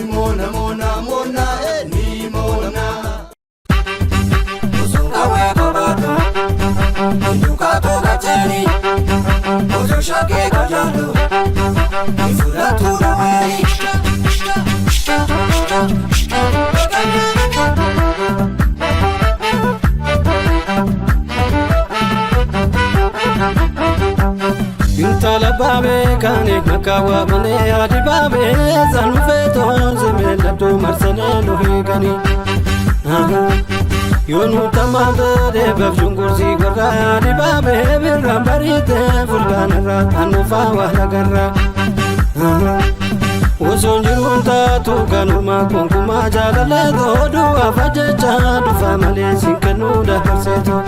mona mona mona ni mona Usunga we kobato Nduka toga cheni Ojo shake kajalo Ifura tura we Intala babe kane makawa mane adi babe zanufeto zemela to marsana no hegani Yonu tamada de bafjungurzi garra adi babe birrambarite fulganara anufa wahnagarra Uzonjirunta tu kanuma kunkuma jalale dodu afajecha dufa male sinkanu da harseto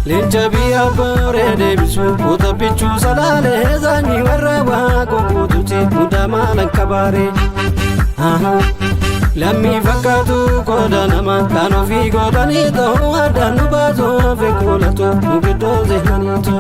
Linja biya bore de bisu uta pichu salale zani warwa kokututi mudama lankabare Lammi fakatu koda nama kano fi godani to adanu bazo fe kolato mugido zehanito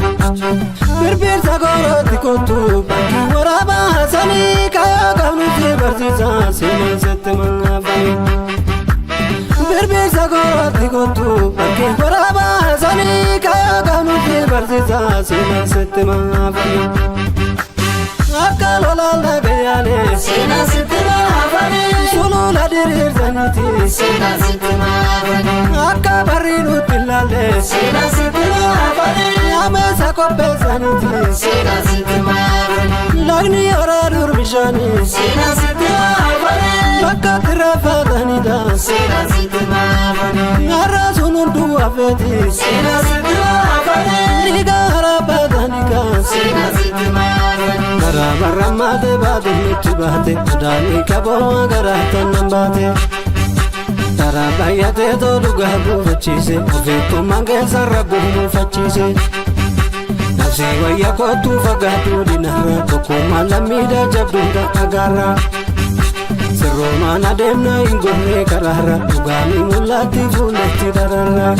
Berbir sagoro tikotu baki waraba sani kaya kanu fi barziza sema setma fami Berbir sagoro tikotu baki waraba sani kaya kanu fi barziza sema setma fami Akalola la gayane sena setma fami solo la dirir zaniti sena setma fami Akabarinu tilale sena setma fami Amesa kopezaniti sena setma fami Lagni ora durbishani sena setma fami Lakatra fadanida sena setma fami Arasunun duafeti sena setma fami Liga harabadanika sena setma fami Ramade badu mitibate dani kabo agarata nambate Tarabayate to dugabu fachise Ofeto mange sarabu fachise Nafsi waya kotu fagatu dinara Toko malamida jabdunda agara Siromana demna ingone karara Ugani mulati fulati darara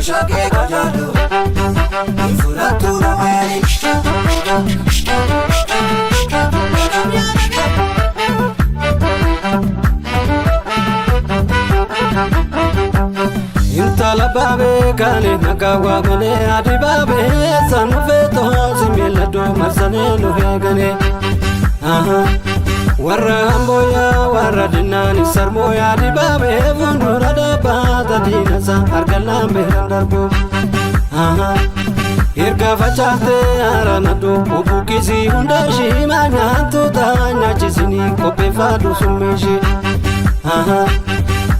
Shake kajalo Ifura tura we Intala babe kane nagawa mane adi babe sanufeto zimela do marsane no hegane Warra amboya warra dinani sarmoya di babe fundura da bata dinasa argala mehandarbo Irga fachaste aranado obukisi hundashi manyanto tanya chisini kope fadu sumeshi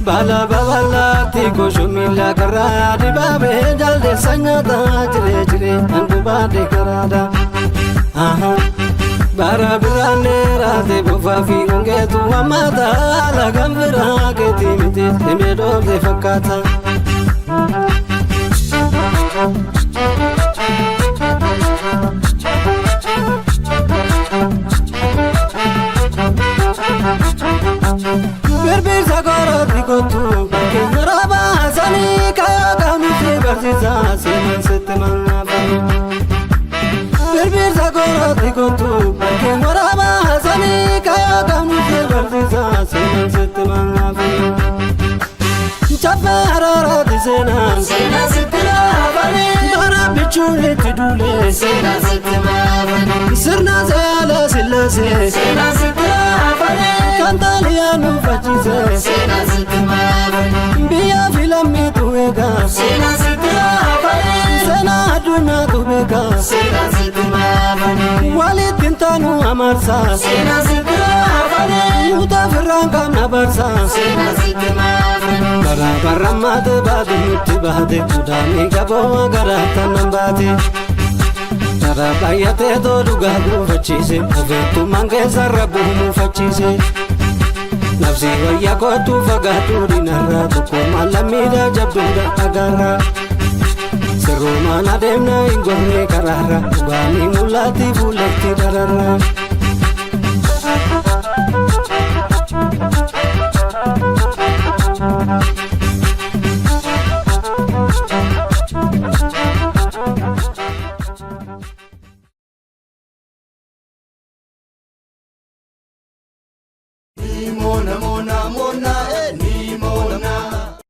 Bala babala tiko shumila karaya di babe jalde sanyata jire jire andu bade karada Bara birane rate bofafi ungetu amata la gambira ke timite temedo de fakata Berbir sagoro tikotu ke naraba sani kaya kanu fi barziza sema setma fami Berbir sagoro tikotu ke waraba sani kaya kanu fi barziza sema setma fami Chapa harara disena sena setma fami Dara bichule tidule sena setma fami Sirna zala silase sena setma fami Kantalianu fachise sena setma fami Biya filami tuega sena setma fami Sena aduna tuega sena setma fami Walid kintanu amarsa sena setma fami Muta firranka nabarsa sena setma fami Barra mate badu mitibate Udani gabo agarata nambate Tarabayate to dugabu fachise Ofetu mange sarabu fachise nafsi wayya kootu fagaatu dinarraa tokkummaa lammiidha jabduudha agarra sirrumaan adeemna hin gorree karaarra dhugaanii mul'atti fuulletti dararra. Mona mona